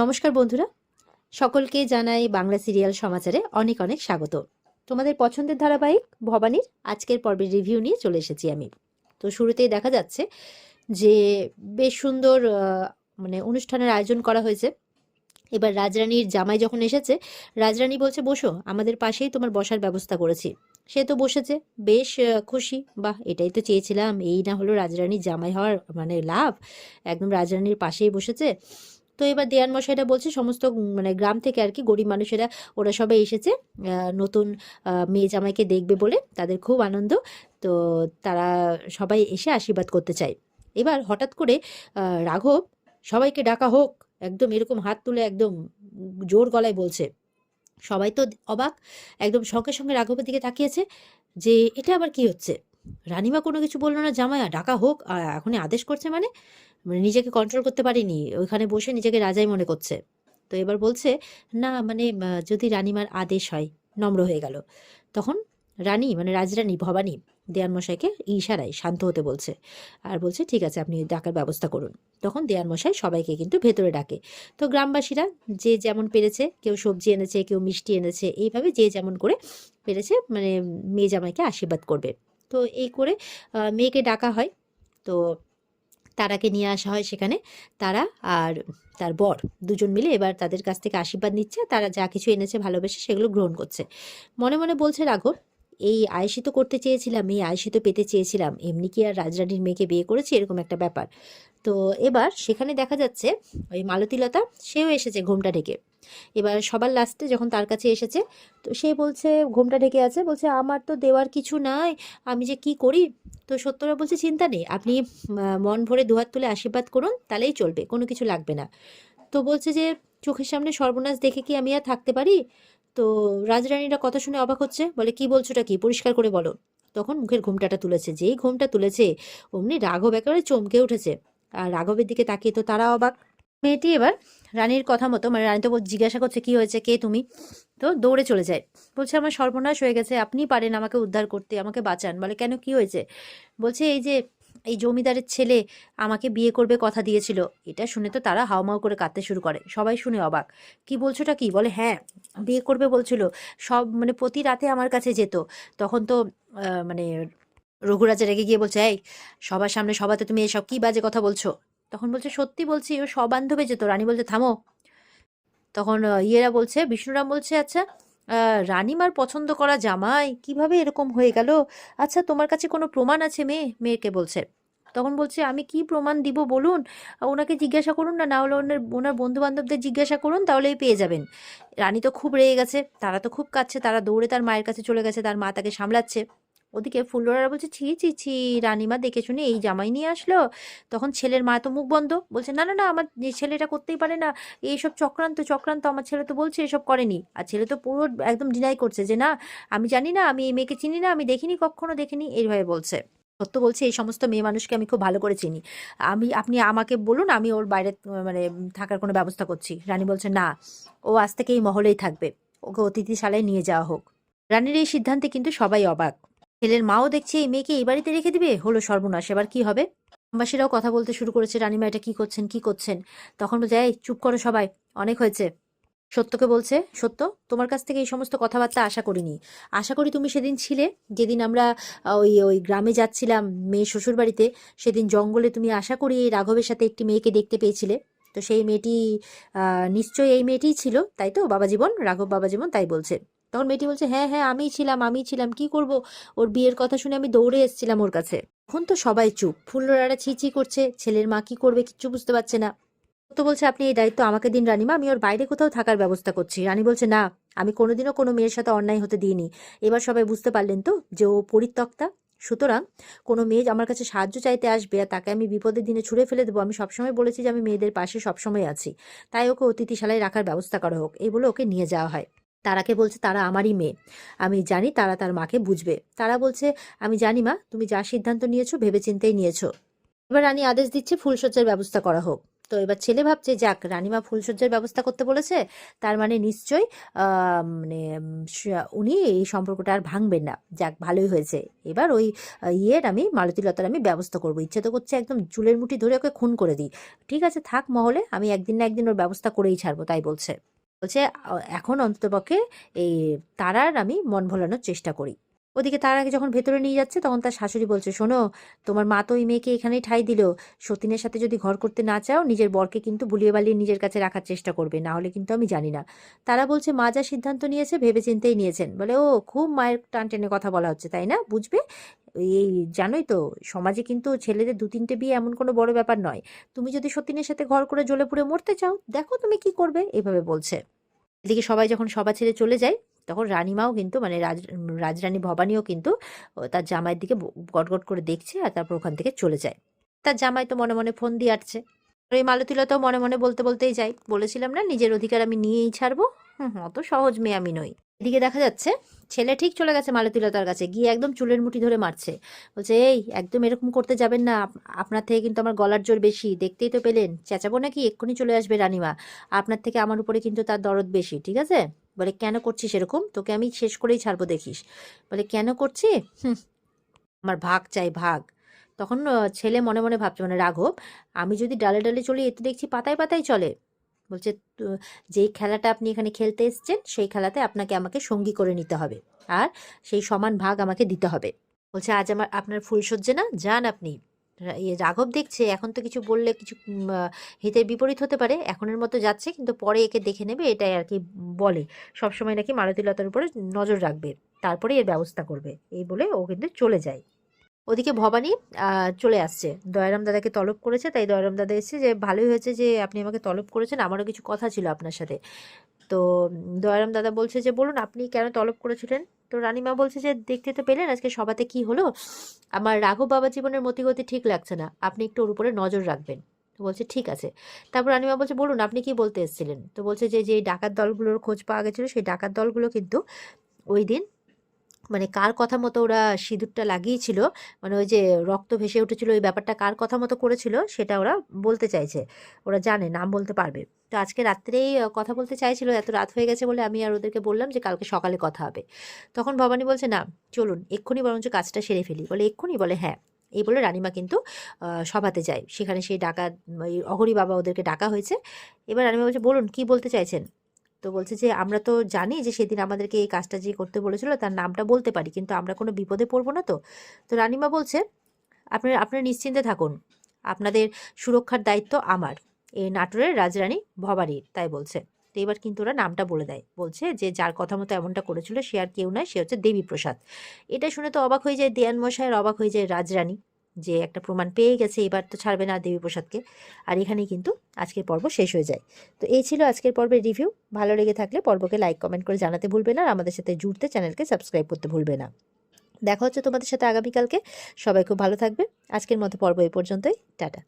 নমস্কার বন্ধুরা, সকলকে জানাই বাংলা সিরিয়াল সমাচারে অনেক অনেক স্বাগত। তোমাদের পছন্দের ধারাবাহিক ভবানীর আজকের পর্বের রিভিউ নিয়ে চলে এসেছি আমি। তো শুরুতেই দেখা যাচ্ছে যে বেশ সুন্দর অনুষ্ঠানের আয়োজন করা হয়েছে। এবার রাজরানীর জামাই যখন এসেছে, রাজরানী বলছে বসো, আমাদের পাশেই তোমার বসার ব্যবস্থা করেছি। সে তো বসেছে, বেশ খুশি, বাহ এটাই তো চেয়েছিলাম, এই না হলো রাজরানীর জামাই হওয়ার লাভ, একদম রাজরানীর পাশেই বসেছে। তো এবার দেয়ান মশাইরা বলছে সমস্ত গ্রাম থেকে আর কি গরিব মানুষেরা ওরা সবাই এসেছে নতুন মেয়ে জামাইকে দেখবে বলে, তাদের খুব আনন্দ। তো তারা সবাই এসে আশীর্বাদ করতে চায়। এবার হঠাৎ করে রাঘব সবাইকে ডাকা হোক, একদম এরকম হাত তুলে একদম জোর গলায় বলছে। সবাই তো অবাক, একদম সঙ্গে সঙ্গে রাঘবের দিকে তাকিয়েছে যে এটা আবার কি হচ্ছে। রানীমা কোনো কিছু বললো না, জামাইয়া ডাকা হোক আর এখনই আদেশ করছে, নিজেকে কন্ট্রোল করতে পারিনি, ওইখানে বসে নিজেকে রাজাই মনে করছে। তো এবার বলছে না যদি রানীমার আদেশ হয়, নম্র হয়ে গেল। তখন রানী রাজরানী ভবানী দেয়ান মশাইকে ইশারায় শান্ত হতে বলছে, আর বলছে ঠিক আছে আপনি ডাকার ব্যবস্থা করুন। তখন দেয়ান মশাই সবাইকে কিন্তু ভেতরে ডাকে। তো গ্রামবাসীরা যে যেমন পেরেছে, কেউ সবজি এনেছে, কেউ মিষ্টি এনেছে, এইভাবে যে যেমন করে পেরেছে মেয়ে জামাইকে আশীর্বাদ করবে। তো এই করে মেয়েকে ডাকা হয়। তো তারাকে নিয়ে আসা হয় সেখানে। তারা আর তার বর দুজন মিলে এবার তাদের কাছ থেকে আশীর্বাদ নিচ্ছে। তারা যা কিছু এনেছে ভালোবেসে সেগুলো গ্রহণ করছে। মনে মনে বলছে রাঘব, এই আয়েশি তো করতে চেয়েছিলাম, এই আয়েশি তো পেতে চেয়েছিলাম, এমনি কি আর রাজরানীর মেয়েকে বিয়ে করেছি, এরকম একটা ব্যাপার। তো এবার সেখানে দেখা যাচ্ছে ওই মালতীলতা সেও এসেছে ঘোমটা ঢেকে। এবার সবার লাস্টে যখন তার কাছে এসেছে, তো সে বলছে, ঘোমটা ঢেকে আছে, বলছে আমার তো দেওয়ার কিছু নাই, আমি যে কি করি। তো সত্যরা বলছে চিন্তা নেই, আপনি মন ভরে দুহাত তুলে আশীর্বাদ করুন, তাহলেই চলবে, কোনো কিছু লাগবে না। তো বলছে যে চোখের সামনে সর্বনাশ দেখে কি আমি আর থাকতে পারি। তো রাজরানীরা কথা শুনে অবাক হচ্ছে, বলে কি বলছোটা কি, পরিষ্কার করে বলো। তখন মুখের ঘোমটাটা তুলেছে, যেই ঘোমটা তুলেছে অমনি রাঘব একেবারে চমকে উঠেছে। আর রাঘবের দিকে তাকিয়ে তো তারা অবাক। মেয়েটি এবার রানীর কথা মতো, রানী তো জিজ্ঞাসা করছে কি হয়েছে, কে তুমি। তো দৌড়ে চলে যায়, বলছে আমার সর্বনাশ হয়ে গেছে, আপনি পারেন আমাকে উদ্ধার করতে, আমাকে বাঁচান। বলে কেন, কি হয়েছে। বলছে এই যে এই জমিদারের ছেলে আমাকে বিয়ে করবে কথা দিয়েছিল। এটা শুনে তো তারা হাউমাউ করে কাঁদতে শুরু করে, সবাই শুনে অবাক। কি বলছোটা কি, বলে হ্যাঁ বিয়ে করবে বলছিল, সব প্রতি রাতে আমার কাছে যেত। তখন তো মানে রঘুরাজা রেগে গিয়ে বলছে, এই সবার সামনে সবাতে তুমি এসব কি বাজে কথা বলছো। তখন বলছে সত্যি বলছি, ও সবান্ধবে যেত। রানী বলছে থামো। তখন ইয়েরা বলছে, বিষ্ণুরাম বলছে আচ্ছা রানীমার পছন্দ করা জামাই কিভাবে এরকম হয়ে গেল, আচ্ছা তোমার কাছে কোনো প্রমাণ আছে। মেয়েকে বলছে। তখন বলছে আমি কি প্রমাণ দিব বলুন, ওনাকে জিজ্ঞাসা করুন না, না হলে ওনার বন্ধু বান্ধবদের জিজ্ঞাসা করুন, তাহলেই পেয়ে যাবেন। রানী তো খুব রেগে গেছে, তারা তো খুব কাঁদছে, তারা দৌড়ে তার মায়ের কাছে চলে গেছে, তার মা তাকে সামলাচ্ছে। ওদিকে ফুল্লরা বলছে ছি ছি ছি, রানীমা দেখে শুনে এই জামাই নিয়ে আসলো। তখন ছেলের মা তো মুখ বন্ধ, বলছে না না না, আমার ছেলেটা করতেই পারে না, এইসব চক্রান্ত চক্রান্ত, আমার ছেলে তো বলছে এসব করেনি। আর ছেলে তো পুরো একদম ডিনাই করছে যে না আমি জানি না, আমি এই মেয়েকে চিনি না, আমি দেখিনি, কখনো দেখিনি, এইভাবে বলছে। সত্য বলছে এই সমস্ত মেয়ে মানুষকে আমি খুব ভালো করে চিনি, আপনি আমাকে বলুন, আমি ওর বাইরে থাকার কোনো ব্যবস্থা করছি। রানী বলছে না, ও আজ থেকে এই মহলেই থাকবে, ওকে অতিথিশালায় নিয়ে যাওয়া হোক। রানীর এই সিদ্ধান্তে কিন্তু সবাই অবাক। ছেলের মাও দেখছে এই মেয়েকে এই বাড়িতে রেখে দিবে, হলো সর্বনাশ, এবার কি হবে। গ্রামবাসীরাও কথা বলতে শুরু করেছে, রানীমা এটা কি করছেন, কি করছেন। তখন বলছে এই চুপ করো সবাই, অনেক হয়েছে। সত্যকে বলছে, সত্য তোমার কাছ থেকে এই সমস্ত কথাবার্তা আশা করিনি। আশা করি তুমি সেদিন ছিলে, যেদিন আমরা ওই ওই গ্রামে যাচ্ছিলাম মেয়ে শ্বশুর বাড়িতে, সেদিন জঙ্গলে তুমি আশা করি এই রাঘবের সাথে একটি মেয়েকে দেখতে পেয়েছিলে। তো সেই মেয়েটি নিশ্চয়ই এই মেয়েটিই ছিল, তাই তো বাবা জীবন, রাঘব বাবা জীবন তাই বলছে। তখন মেয়েটি বলছে হ্যাঁ হ্যাঁ আমিই ছিলাম, কি করব, ওর বিয়ের কথা শুনে আমি দৌড়ে এসেছিলাম ওর কাছে। এখন তো সবাই চুপ, ফুল্লরারা ছি করছে, ছেলের মা কি করবে কিচ্ছু বুঝতে পারছে না। তো বলছে আপনি এই দায়িত্ব আমাকে দিন রানীমা, আমি ওর বাইরে কোথাও থাকার ব্যবস্থা করছি। রানী বলছে না, আমি কোনোদিনও কোনো মেয়ের সাথে অন্যায় হতে দিইনি। এবার সবাই বুঝতে পারলেন তো যে ও পরিত্যক্তা, সুতরাং কোনো মেয়ে আমার কাছে সাহায্য চাইতে আসবে আর তাকে আমি বিপদের দিনে ছুঁড়ে ফেলে দেবো, আমি সবসময় বলেছি যে আমি মেয়েদের পাশে সবসময় আছি, তাই ওকে অতিথিশালায় রাখার ব্যবস্থা করা হোক, এই বলে ওকে নিয়ে যাওয়া হয়। তারাকে বলছে তারা আমারই মেয়ে, আমি জানি তারা তার মাকে বুঝবে। তারা বলছে আমি জানি মা, তুমি যা সিদ্ধান্ত নিয়েছো ভেবেচিন্তেই নিয়েছো। এবার রানী আদেশ দিচ্ছে ফুলসজ্জার ব্যবস্থা করা হোক। তো এবার ছেলে ভাবছে যাক রানীমা ফুলসজ্জার ব্যবস্থা করতে বলেছে, তার মানে নিশ্চয়ই মানে উনি এই সম্পর্কটা আর ভাঙবেন না, যাক ভালোই হয়েছে। এবার ওই আমি মালতীলতার আমি ব্যবস্থা করবো, ইচ্ছে তো করছে একদম চুলের মুঠি ধরে ওকে খুন করে দিই। ঠিক আছে থাক মহলে, আমি একদিন না একদিন ওর ব্যবস্থা করেই ছাড়বো, তাই বলছে। বলছে এখন অন্ততপক্ষে এই তারার আমি মন ভোলানোর চেষ্টা করি। ওদিকে তার আগে যখন ভেতরে নিয়ে যাচ্ছে তখন তার শাশুড়ি বলছে, শোনো তোমার মা তো ওই মেয়েকে এখানেই ঠাঁই দিল, সতীনের সাথে যদি ঘর করতে না চাও নিজের বরকে কিন্তু বুলিয়ে বালিয়ে নিজের কাছে রাখার চেষ্টা করবে, না হলে কিন্তু আমি জানি না। তারা বলছে মা যা সিদ্ধান্ত নিয়েছে ভেবে চিন্তেই নিয়েছেন। বলে ও খুব মায়ের টান টেনে কথা বলা হচ্ছে তাই না, বুঝবে। এই জানোই তো সমাজে কিন্তু ছেলেদের 2-3টে বিয়ে এমন কোনো বড় ব্যাপার নয়, তুমি যদি সতীনের সাথে ঘর করে জ্বলে পুড়ে মরতে চাও দেখো তুমি কি করবে, এভাবে বলছে। এদিকে সবাই যখন সভা ছেড়ে চলে যায় তখন রানীমাও কিন্তু মানে রাজরানী ভবানীও কিন্তু তার জামাইয়ের দিকে গটগট করে দেখছে আর তারপর ওখান থেকে চলে যায়। তার জামাই তো মনে মনে ফোন দিয়ে আসছে। এই মালতীলতাও মনে মনে বলতে বলতেই যায়, বলেছিলাম না নিজের অধিকার আমি নিয়েই ছাড়বো, অত সহজ মেয়ে আমি নই। এদিকে দেখা যাচ্ছে ছেলে ঠিক চলে গেছে মালতীলতার কাছে, গিয়ে একদম চুলের মুঠি ধরে মারছে। বলছে এই একদম এরকম করতে যাবেন না, আপনার থেকে কিন্তু আমার গলার জোর বেশি, দেখতেই তো পেলেন, চেঁচাবো নাকি এক্ষুনি চলে আসবে রানীমা, আপনার থেকে আমার উপরে কিন্তু তার দরদ বেশি, ঠিক আছে। বলে কেন করছিস এরকম, তোকে আমি শেষ করেই ছাড়বো দেখিস। বলে কেন করছি, আমার ভাগ চাই ভাগ। তখন ছেলে মনে মনে ভাবছে মানে রাঘব, আমি যদি ডালে ডালে চলি এ তো দেখছি পাতায় পাতায় চলে। বলছে যেই খেলাটা আপনি এখানে খেলতে এসছেন সেই খেলাতে আপনাকে আমাকে সঙ্গী করে নিতে হবে, আর সেই সমান ভাগ আমাকে দিতে হবে। বলছে আজ আমার আপনার ফুলসজ্জা না, যান আপনি। রাঘব দেখছে এখন তো কিছু বললে কিছু হিতের বিপরীত হতে পারে, এখনের মতো যাচ্ছে কিন্তু পরে একে দেখে নেবে, এটাই আর কি বলে। সবসময় নাকি মালতীলতার উপরে নজর রাখবে, তারপরে এর ব্যবস্থা করবে, এই বলে ও কিন্তু চলে যায়। ওদিকে ভবানী চলে আসছে, দয়ারাম দাদাকে তলব করেছে, তাই দয়ারাম দাদা এসেছে যে ভালোই হয়েছে যে আপনি আমাকে তলব করেছেন, আমারও কিছু কথা ছিল আপনার সাথে। তো দয়ারাম দাদা বলছে যে বলুন আপনি কেন তলব করেছিলেন। তো রানীমা বলছে যে দেখতে তো পেলেন আজকে সভাতে কি হলো, আমার রাঘব বাবা জীবনের মতিগতি ঠিক লাগছে না, আপনি একটু ওর উপরে নজর রাখবেন। তো বলছে ঠিক আছে। তারপর রানীমা বলছে বলুন আপনি কি বলতে এসেছিলেন। তো বলছে যে যে ডাকাত দলগুলোর খোঁজ পাওয়া গেছিলো সেই ডাকাত দলগুলো কিন্তু ওই দিন মানে কার কথা মতো ওরা সিঁদুরটা লাগিয়েছিল, মানে ওই যে রক্ত ভেসে উঠেছিল ওই ব্যাপারটা কার কথা মতো করেছিল সেটা ওরা বলতে চাইছে, ওরা জানে নাম বলতে পারবে। তো আজকে রাত্রেই কথা বলতে চাইছিল, এত রাত হয়ে গেছে বলে আমি আর ওদেরকে বললাম যে কালকে সকালে কথা হবে। তখন ভবানী বলছে না চলুন এক্ষুনি বরঞ্চ কাজটা সেরে ফেলি। বলে এক্ষুনি, বলে হ্যাঁ। এই বলে রানীমা কিন্তু সভাতে যায়, সেখানে সেই ডাকাত অঘরী বাবা ওদেরকে ডাকা হয়েছে। এবার রানীমা বলছে বলুন কি বলতে চাইছেন। তো বলছে যে আমরা তো জানি যে সেদিন আমাদেরকে এই কাজটা যে করতে বলেছিল তার নামটা বলতে পারি, কিন্তু আমরা কোনো বিপদে পড়বো না তো। তো রানীমা বলছে আপনারা নিশ্চিন্তে থাকুন, আপনাদের সুরক্ষার দায়িত্ব আমার, এই নাটোরের রাজরানী ভবানীর, তাই বলছে। তো এবার কিন্তু ওরা নামটা বলে দেয়, বলছে যে যার কথা মতো এমনটা করেছিল সে আর কেউ নয়, সে হচ্ছে দেবীপ্রসাদ। এটা শুনে তো অবাক হয়ে যায় দেয়ান মশাইয়ের, অবাক হয়ে যায় রাজরানী, যে একটা প্রমাণ পেয়ে গেছে, এবার তো ছাড়বে না দেবীপ্রসাদকে। আর এখানেই কিন্তু আজকের পর্ব শেষ হয়ে যায়। তো এই ছিল আজকের পর্বের রিভিউ। ভালো লেগে থাকলে পর্বকে লাইক কমেন্ট করে জানাতে ভুলবে না, আর আমাদের সাথে জুড়তে চ্যানেলকে সাবস্ক্রাইব করতে ভুলবে না। দেখা হচ্ছে তোমাদের সাথে আগামীকালকে। সবাই খুব ভালো থাকবে। আজকের মতো পর্ব এই পর্যন্তই, টাটা।